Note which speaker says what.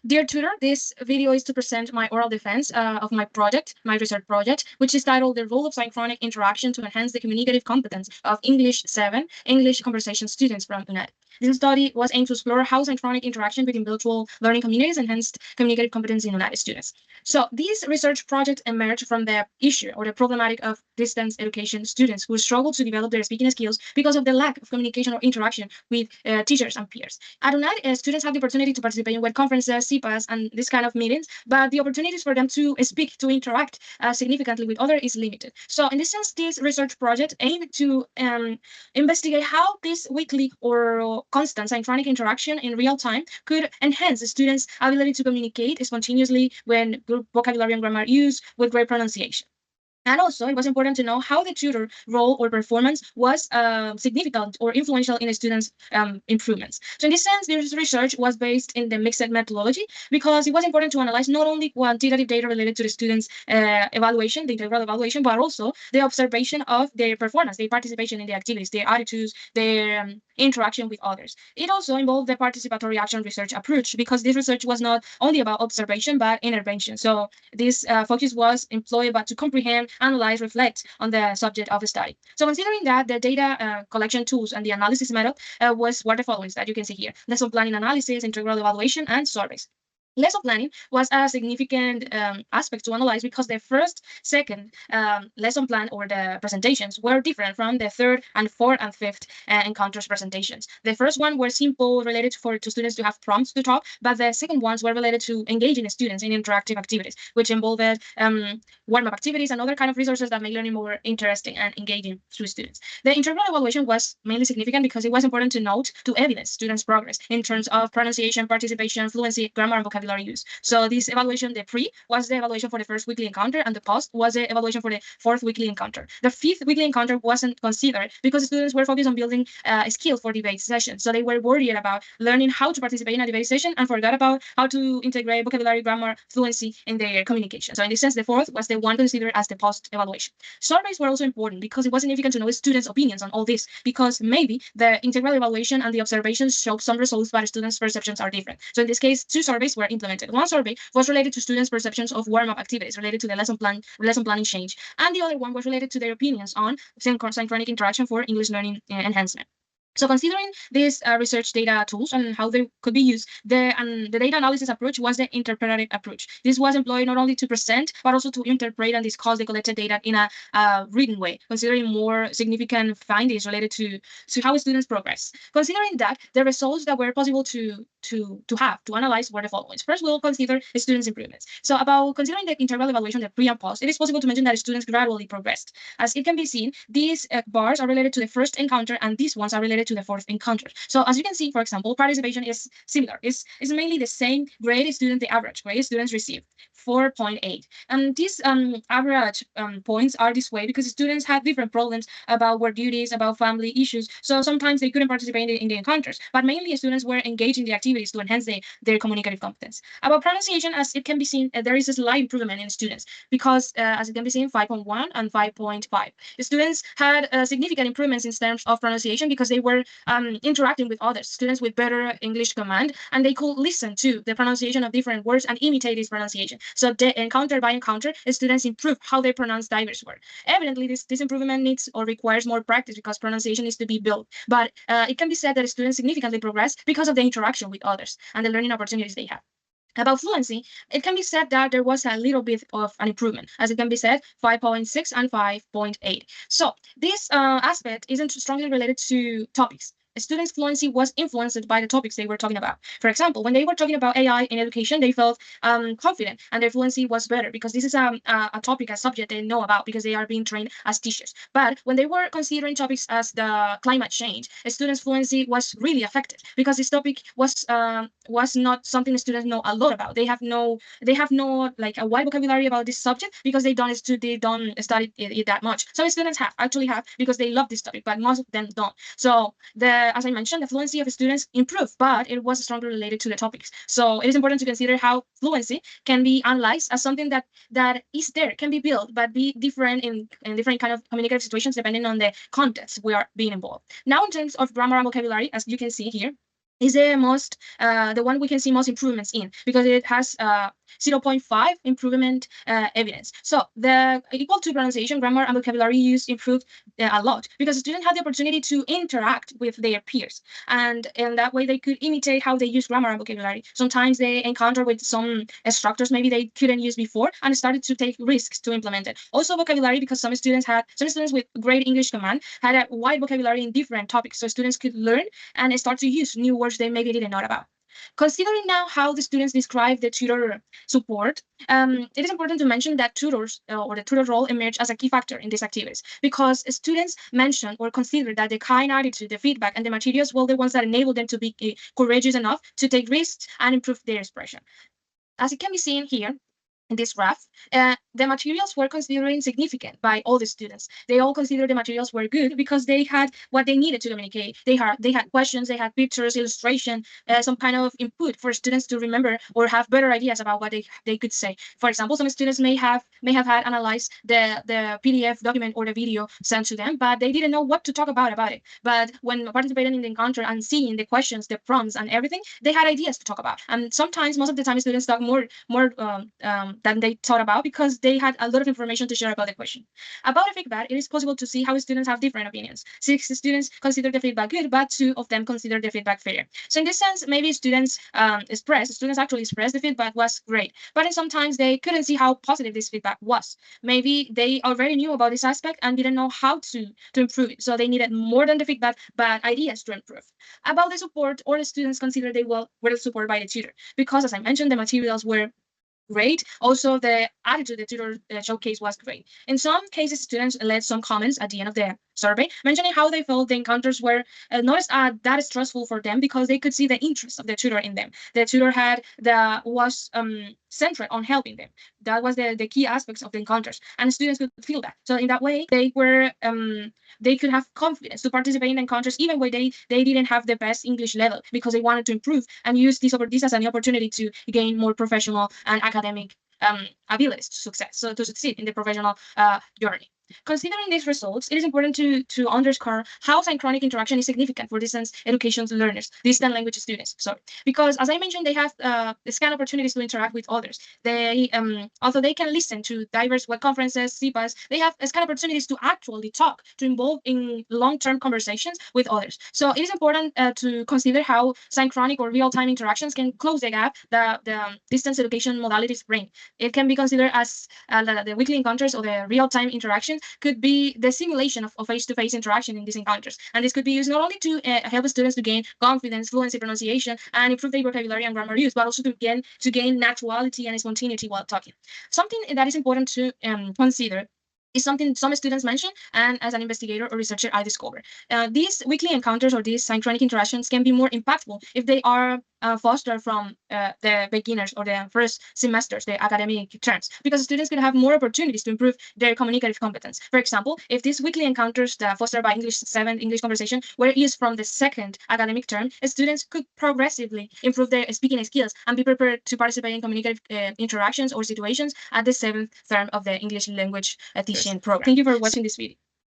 Speaker 1: Dear tutor, this video is to present my oral defense of my project, my research project, which is titled The Role of Synchronic Interaction to Enhance the Communicative Competence of English 7 English Conversation Students from UNED. This study was aimed to explore how synchronic interaction between virtual learning communities enhanced communicative competence in UNED students. So this research project emerged from the issue or the problematic of distance education students who struggle to develop their speaking skills because of the lack of communication or interaction with teachers and peers. At UNED, students have the opportunity to participate in web conferences, CPAS, and this kind of meetings, but the opportunities for them to speak, to interact significantly with others is limited. So in this sense, this research project aimed to investigate how this weekly or constant synchronic interaction in real time could enhance the students' ability to communicate spontaneously when good vocabulary and grammar use with great pronunciation. And also, it was important to know how the tutor role or performance was significant or influential in a student's improvements. So in this sense, this research was based in the mixed methodology because it was important to analyze not only quantitative data related to the students' evaluation, the integral evaluation, but also the observation of their performance, their participation in the activities, their attitudes, their interaction with others. It also involved the participatory action research approach because this research was not only about observation, but intervention. So this focus was employed but to comprehend, analyze, reflect on the subject of the study. So considering that the data collection tools and the analysis method were the following that you can see here: lesson planning analysis, integral evaluation, and surveys. Lesson planning was a significant aspect to analyze because the first, second lesson plan or the presentations were different from the third and fourth and fifth encounters presentations. The first one were simple, related to students to have prompts to talk, but the second ones were related to engaging students in interactive activities, which involved warm-up activities and other kind of resources that make learning more interesting and engaging to students. The integral evaluation was mainly significant because it was important to note, to evidence students' progress in terms of pronunciation, participation, fluency, grammar, and vocabulary use. So this evaluation, the pre, was the evaluation for the first weekly encounter, and the post was the evaluation for the fourth weekly encounter. The fifth weekly encounter wasn't considered because students were focused on building a skill for debate sessions. So they were worried about learning how to participate in a debate session and forgot about how to integrate vocabulary, grammar, fluency in their communication. So in this sense, the fourth was the one considered as the post evaluation. Surveys were also important because it was significant to know students' opinions on all this, because maybe the integral evaluation and the observations showed some results, but students' perceptions are different. So in this case, two surveys were implemented. One survey was related to students' perceptions of warm-up activities related to the lesson planning change, and the other one was related to their opinions on synchronic interaction for English learning enhancement. So considering these research data tools and how they could be used, the data analysis approach was the interpretive approach. This was employed not only to present, but also to interpret and discuss the collected data in a written way, considering more significant findings related to how students progress. Considering that, the results that were possible to analyze were the following. First, we'll consider students' improvements. So about considering the integral evaluation, the pre and post, it is possible to mention that students gradually progressed. As it can be seen, these bars are related to the first encounter, and these ones are related to the fourth encounter. So as you can see, for example, participation is similar. It's mainly the same grade student, the average grade students receive, 4.8. And these average points are this way because students had different problems about work duties, about family issues. So sometimes they couldn't participate in the encounters, but mainly students were engaged in the activities to enhance their communicative competence. About pronunciation, as it can be seen, there is a slight improvement in students because, as it can be seen, 5.1 and 5.5. The students had significant improvements in terms of pronunciation because they were interacting with others, students with better English command, and they could listen to the pronunciation of different words and imitate this pronunciation. So the encounter by encounter, students improve how they pronounce diverse words. Evidently, this improvement needs or requires more practice because pronunciation is to be built. But it can be said that students significantly progress because of the interaction with others and the learning opportunities they have. About fluency, it can be said that there was a little bit of an improvement, as it can be said 5.6 and 5.8. So this aspect isn't strongly related to topics. Students' fluency was influenced by the topics they were talking about. For example, when they were talking about AI in education, they felt confident and their fluency was better because this is a topic, a subject they know about because they are being trained as teachers. But when they were considering topics as the climate change, students' fluency was really affected because this topic was not something the students know a lot about. They have no like a wide vocabulary about this subject because they don't study it that much. Some students actually have because they love this topic, but most of them don't. So as I mentioned, the fluency of students improved, but it was strongly related to the topics. So it is important to consider how fluency can be analyzed as something that is there, can be built, but be different in different kind of communicative situations depending on the context we are being involved. Now, in terms of grammar and vocabulary, as you can see here, is the one we can see most improvements in, because it has 0.5 improvement evidence. So the equal to pronunciation, grammar, and vocabulary use improved a lot, because students had the opportunity to interact with their peers, and in that way they could imitate how they use grammar and vocabulary. Sometimes they encounter with some structures maybe they couldn't use before, and started to take risks to implement it. Also vocabulary, because some students with great English command had a wide vocabulary in different topics, so students could learn and start to use new words they maybe didn't know about. Considering now how the students describe the tutor support, it is important to mention that tutors or the tutor role emerged as a key factor in these activities, because students mention or consider that the kind attitude, the feedback, and the materials were the ones that enable them to be courageous enough to take risks and improve their expression. As it can be seen here, in this graph, the materials were considered significant by all the students. They all considered the materials were good because they had what they needed to communicate. They had questions, they had pictures, illustration, some kind of input for students to remember or have better ideas about what they could say. For example, some students may have had analyzed the PDF document or the video sent to them, but they didn't know what to talk about it. But when participating in the encounter and seeing the questions, the prompts, and everything, they had ideas to talk about. And sometimes, most of the time, students talk more than they thought about, because they had a lot of information to share about the question. About the feedback, it is possible to see how students have different opinions. 6 students consider the feedback good, but 2 of them consider the feedback failure. So in this sense, maybe students actually express the feedback was great, but sometimes they couldn't see how positive this feedback was. Maybe they already knew about this aspect and didn't know how to improve it. So they needed more than the feedback, but ideas to improve. About the support, all the students consider they were supported by the tutor, because as I mentioned, the materials were great. Also, the attitude the tutor showcase was great. In some cases, students left some comments at the end of the survey mentioning how they felt the encounters were not that stressful for them, because they could see the interest of the tutor in them. The tutor was centered on helping them. That was the key aspects of the encounters, and students could feel that. So in that way, they could have confidence to participate in encounters even when they didn't have the best English level, because they wanted to improve and use this as an opportunity to gain more professional and academic abilities to succeed in the professional journey. Considering these results, it is important to underscore how synchronic interaction is significant for distance education learners, distant language students. Sorry, because as I mentioned, they have scan opportunities to interact with others. They although they can listen to diverse web conferences, CPAS, they have scan opportunities to actually talk, to involve in long-term conversations with others. So it is important to consider how synchronic or real-time interactions can close the gap that the distance education modalities bring. It can be considered as the weekly encounters or the real-time interactions could be the simulation of face-to-face interaction in these encounters. And this could be used not only to help students to gain confidence, fluency, pronunciation, and improve their vocabulary and grammar use, but also to gain naturality and spontaneity while talking. Something that is important to consider is something some students mention, and as an investigator or researcher, I discovered. These weekly encounters or these synchronic interactions can be more impactful if they are fostered from the beginners or the first semesters, the academic terms, because students can have more opportunities to improve their communicative competence. For example, if these weekly encounters fostered by English 7 English conversation were used from the second academic term, students could progressively improve their speaking skills and be prepared to participate in communicative interactions or situations at the 7th term of the English language teaching program. Thank you for watching this video.